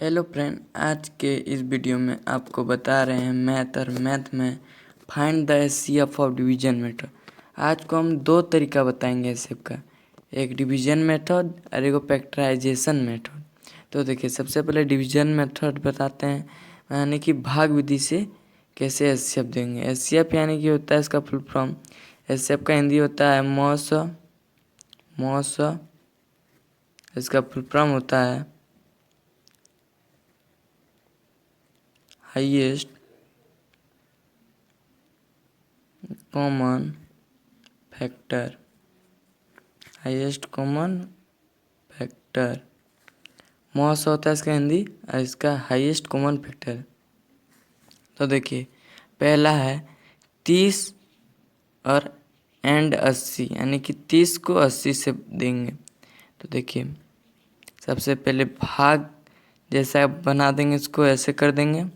Hello friend, आज के इस वीडियो में आपको बता रहे हैं मैथ और मैथ में find the HCF of division method. आज को हम दो तरीका बताएंगे एचसीएफ का, एक डिवीजन मेथड और एक फैक्टराइजेशन मेथड। तो देखिए, सबसे पहले डिवीजन मेथड बताते हैं, यानी कि भाग विधि से कैसे एचसीएफ देंगे। एचसीएफ यानी कि होता है इसका फुल फॉर्म। एचसीएफ का हिंदी होता है मॉस, इसका फुल फॉर्म होता है highest common factor. Highest common factor मॉस होता है इसका हिंदी, और इसका हाईएस्ट कॉमन फैक्टर। तो देखिए, पहला है 30 और एंड 80, यानी कि 30 को 80 से देंगे। तो देखिए, सबसे पहले भाग जैसा बना देंगे, इसको ऐसे कर देंगे।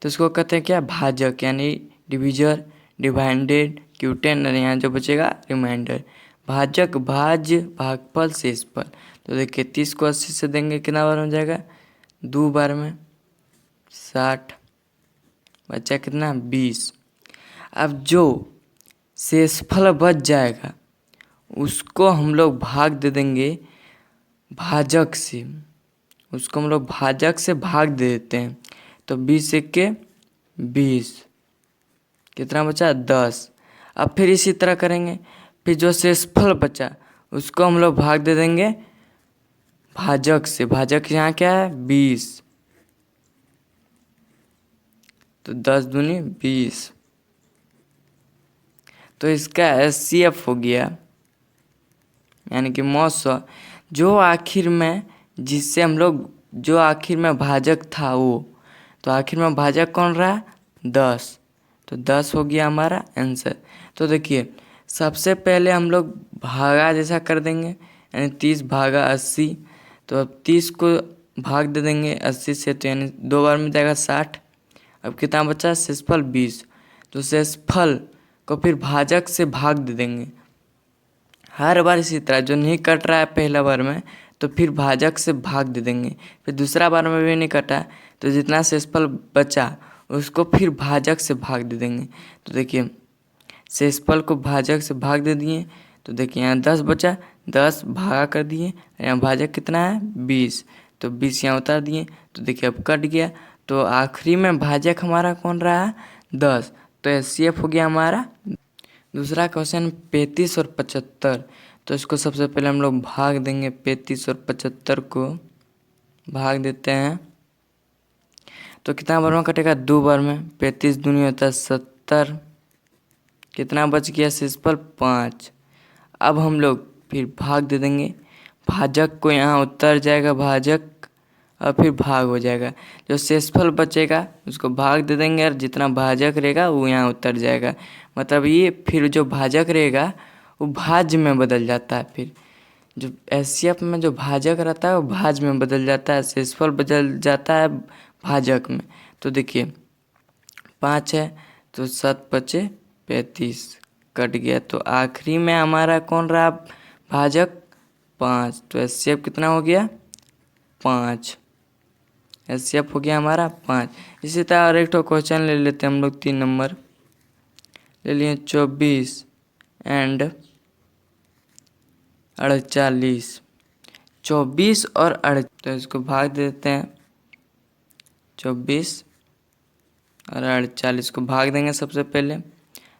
तो इसको कहते हैं क्या, भाजक, यानी डिविजर, डिवाइडेड, क्यूटेन, और यहाँ जो बचेगा रिमाइंडर। भाजक, भागफल, शेषफल। तो देखिए, 30 को 80 से देंगे, कितना बार में जाएगा, 2 बार में 60, बचा कितना 20। अब जो शेषफल बच जाएगा उसको हम लोग भाग दे देंगे भाजक से, उसको हम लोग भाजक से भाग दे देते हैं। तो 20 के 20, कितना बचा 10। अब फिर इसी तरह करेंगे, फिर जो शेषफल बचा उसको हम लोग भाग दे देंगे भाजक से। भाजक यहाँ क्या है 20, तो 10 दूनी 20। तो इसका एचसीएफ हो गया, यानी कि मॉस, जो आखिर में जिससे हम लोग, जो आखिर में भाजक था वो, तो आखिर में भाजक कौन रहा 10, तो 10 हो गया हमारा आंसर। तो देखिए, सबसे पहले हम लोग भागा जैसा कर देंगे, यानी 30 भागा 80। तो अब 30 को भाग दे देंगे 80 से, तो यानी 2 बार में जाएगा 60। अब कितना बचा शेषफल 20, तो शेषफल को फिर भाजक से भाग दे देंगे। हर बार इसी तरह, जो नहीं कट रहा है पहला बार में तो फिर भाजक से भाग दे देंगे, फिर दूसरा बार में भी नहीं कटा तो जितना शेषफल बचा उसको फिर भाजक से भाग दे देंगे। तो देखिए, शेषफल को भाजक से भाग दे दिए, तो देखिए यहाँ 10 बचा, 10 भागा कर दिए, यहाँ भाजक कितना है 20, तो 20 यहाँ उतार दिए। तो देखिए अब कट गया, तो आखिरी में भाजक हमारा कौन रहा 10, तो एचसीएफ हो गया हमारा। दूसरा क्वेश्चन 35 और 75। तो इसको सबसे पहले हम लोग भाग देंगे, 35 और 75 को भाग देते हैं। तो कितना बार में कटेगा 2 बार में, 35 दूनी होता है 70, कितना बच गया शेषफल 5। अब हम लोग फिर भाग दे देंगे, भाजक को यहाँ उतर जाएगा भाजक, और फिर भाग हो जाएगा। जो शेषफल बचेगा उसको भाग दे देंगे, और जितना भाजक रहेगा वो यहाँ उतर जाएगा। मतलब ये फिर जो भाजक रहेगा वो भाज्य में बदल जाता है। फिर जो एचसीएफ में जो भाजक रहता है वो भाज्य में बदल जाता है, शेषफल बदल जाता है भाजक में। तो देखिए 5 है, तो 7 बचे 35, कट गया। तो आखिरी में हमारा कौन रहा भाजक 5, तो एचसीएफ कितना हो गया 5। एचसीएफ हो गया हमारा 5। इसी तरह और एक क्वेश्चन ले लेते हैं हम लोग, 3 नंबर ले लिए, 24 एंड 48। 24 और 48, तो इसको भाग देते हैं, 24 और 48 को भाग देंगे सबसे पहले।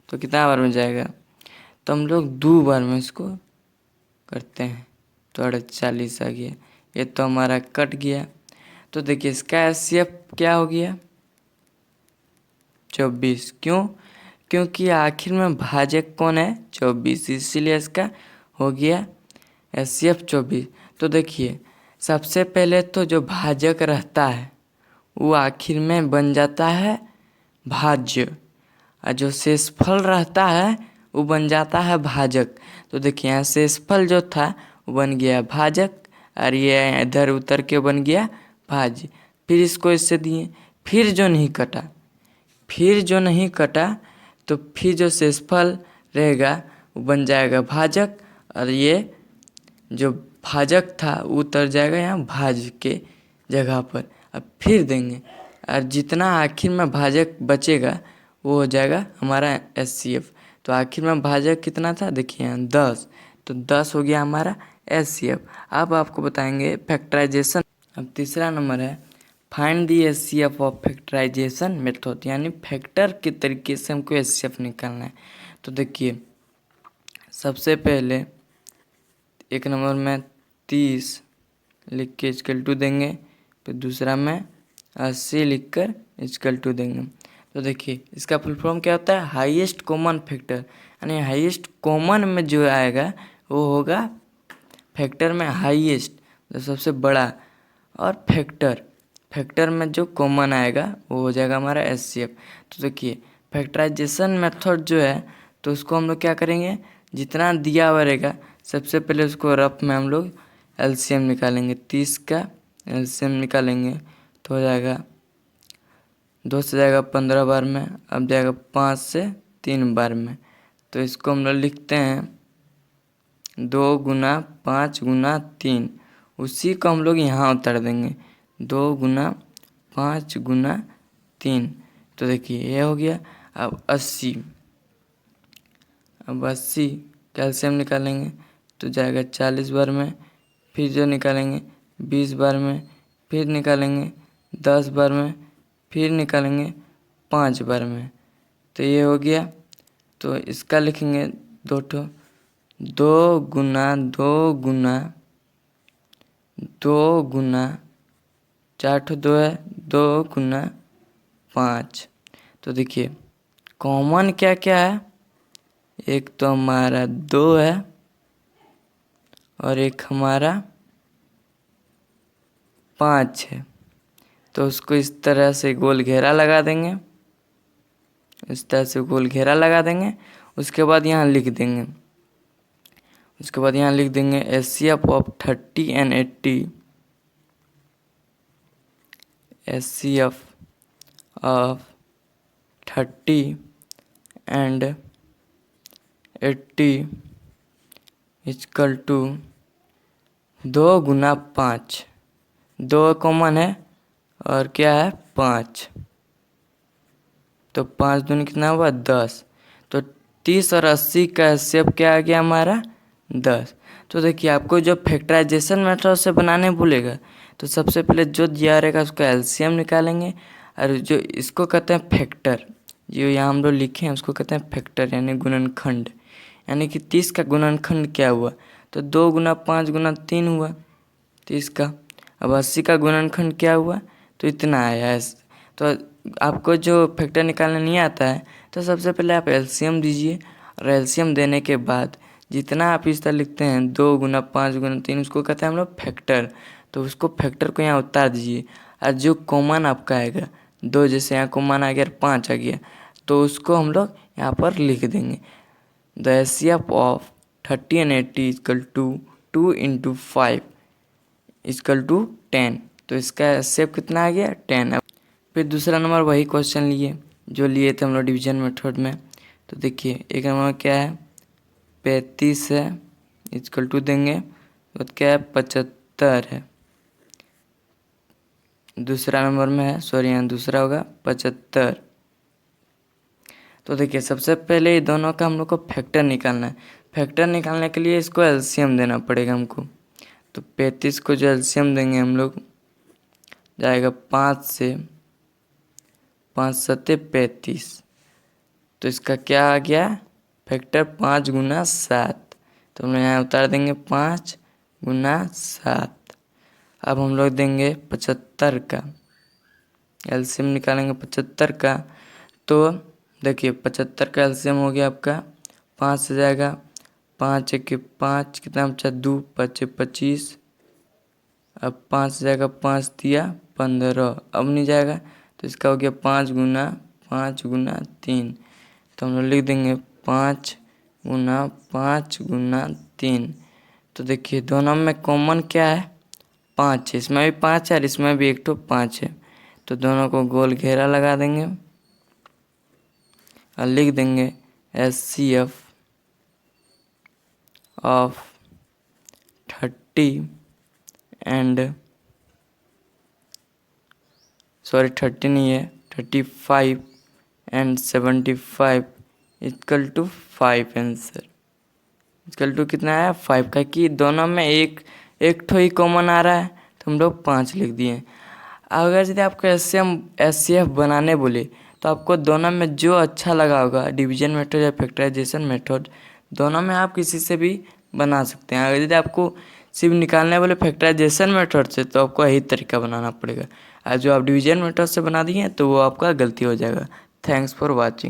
तो कितना बार में जाएगा, तो हम लोग 2 बार में इसको करते हैं, तो 48 आ गया। ये तो हमारा कट गया। तो देखिए, इसका एचसीएफ क्या हो गया 24। क्यों, क्योंकि आखिर में भाजक कौन है 24, इसीलिए इसका हो गया एचसीएफ 24। तो देखिए, सबसे पहले तो जो भाजक रहता है वो आखिर में बन जाता है भाज्य, और जो शेषफल रहता है वो बन जाता है भाजक। तो देखिए, यहाँ शेषफल जो था वो बन गया भाजक, और ये इधर उतर के बन गया भाज्य। फिर इसको इससे दिए, फिर जो नहीं कटा तो फिर जो शेषफल रहेगा वो बन जाएगा भाजक, और ये जो भाजक था वो उतर जाएगा यहाँ भाज्य के जगह पर। अब फिर देंगे और जितना आखिर में भाजक बचेगा वो हो जाएगा हमारा HCF। तो आखिर में भाजक कितना था देखिए यहाँ 10, तो 10 हो गया हमारा HCF। अब आपको बताएंगे फैक्टराइजेशन। अब तीसरा नंबर है find the HCF of factorisation method, यानी फैक्टर के तरीके से हमको HCF निकालना है। तो देखिए सबसे पहले एक नंबर में 30 लिख के इक्वल टू देंगे, फिर दूसरा में 80 लिख कर इक्वल टू देंगे। तो देखिए इसका फुल फॉर्म क्या होता है, हाईएस्ट कॉमन फैक्टर, यानी हाईएस्ट कॉमन में जो आएगा वो होगा फैक्टर में हाईएस्ट, जो सबसे बड़ा, और फैक्टर में जो कॉमन आएगा वो हो जाएगा हमारा HCF। तो देखिए फैक्टराइजेशन मेथड जो है तो उसको हम लोग क्या करेंगे, जितना दिया हुआ रहेगा सबसे पहले उसको रफ में हम लोग LCM निकालेंगे। 30 का LCM निकालेंगे तो हो जाएगा 2 से जाएगा 15 बार में, अब जाएगा 5 से 3 बार में। तो इसको हम लोग लिखते हैं 2 गुना 5 गुना 3, उसी को हम लोग यहाँ उतार देंगे 2 गुना 5 गुना 3। तो देखिए ये हो गया। अब 80, अब 80 कैल्शियम निकालेंगे तो जाएगा 40 बार में, फिर जो निकालेंगे 20 बार में, फिर निकालेंगे 10 बार में, फिर निकालेंगे 5 बार में। तो ये हो गया। तो इसका लिखेंगे 2 गुना 2 गुना 2 गुना 4 2 है, 2 गुना 5। तो देखिए कॉमन क्या क्या है, एक तो हमारा 2 है और एक हमारा 5 है। तो उसको इस तरह से गोल घेरा लगा देंगे, इस तरह से गोल घेरा लगा देंगे। उसके बाद यहाँ लिख देंगे, उसके बाद यहाँ लिख देंगे HCF of 30 and 80, HCF of 30 and 80 equal to 2 गुना 5, 2 कॉमन है और क्या है 5, तो 5 दूनी कितना हुआ 10। तो 30 और 80 का HCF क्या आ गया हमारा 10। तो देखिए आपको जो फैक्टराइजेशन मेथड से बनाने बोलेगा तो सबसे पहले जो दिया रहेगा उसका LCM निकालेंगे, और जो इसको कहते हैं फैक्टर, जो यहाँ हम लोग लिखे हैं उसको कहते हैं फैक्टर यानी गुणनखंड। यानी कि 30 का गुणनखंड क्या हुआ, तो 2 गुना 5 गुना 3 हुआ 30 का। अब 80 का गुणनखंड क्या हुआ, तो इतना आया है। तो आपको जो फैक्टर निकालना नहीं आता है तो सबसे पहले आप LCM दीजिए, और LCM देने के बाद जितना आप इस तरह लिखते हैं 2 गुना 5 गुना 3, उसको कहते हैं हम लोग फैक्टर। तो उसको फैक्टर को यहाँ उतार दीजिए, और जो कॉमन आपका आएगा 2, जैसे यहाँ कॉमन आ गया 5 आ गया, तो उसको हम लोग यहाँ पर लिख देंगे। The HCF of 30 and 80 equal to 2 into 5 equal to 10। तो इसका HCF कितना आ गया 10। फिर दूसरा नंबर वही क्वेश्चन लिए जो लिए थे हम लोग डिवीजन मेथड में। तो देखिए एक नंबर क्या है 35 है इक्वल टू देंगे, तो क्या है 75 है। दूसरा नंबर में है, सॉरी यहाँ दूसरा होगा 75। तो देखिए सबसे पहले ये दोनों का हम लोग को फैक्टर निकालना है। फैक्टर निकालने के लिए इसको LCM देना पड़ेगा हमको। तो 35 को जो LCM देंगे हम लोग जाएगा 5 से, 5 सत्ते 35। तो इसका क्या आ गया फैक्टर 5 गुना 7। तो हम लोग यहाँ उतार देंगे 5 गुना 7। अब हम लोग देंगे 75 का LCM निकालेंगे 75 का। तो देखिए 75 का LCM हो गया आपका 5 से जाएगा 5 एक 5 कितना बचा 2 5 25। अब 5 से जाएगा 5 दिया 15, अब नहीं जाएगा तो इसका हो गया 5 गुना 3। तो हम लोग लिख देंगे 5 गुना 5 गुना 3। तो देखिए दोनों में कॉमन क्या है 5 है, इसमें भी 5 है और इसमें भी एक तो 5 है। तो दोनों को गोल घेरा लगा देंगे और लिख देंगे HCF ऑफ 30 and सॉरी 30 नहीं है, 35 and 75 equal to 5 answer. Equal to कितना है 5 का, कि दोनों में एक एक ठो ही कॉमन आ रहा है तो हम लोग 5 लिख दिए। अगर यदि आपको एचसीएफ बनाने बोले तो आपको दोनों में जो अच्छा लगा होगा, डिवीजन मेथड या फैक्टराइजेशन मेथड, दोनों में आप किसी से भी बना सकते हैं। अगर यदि आपको सिर्फ निकालने बोले फैक्टराइजेशन मेथड से तो आपको यही तरीका बनाना पड़ेगा, और जो आप डिवीजन मेथड से बना दिए तो वो आपका गलती हो जाएगा। Thanks for watching.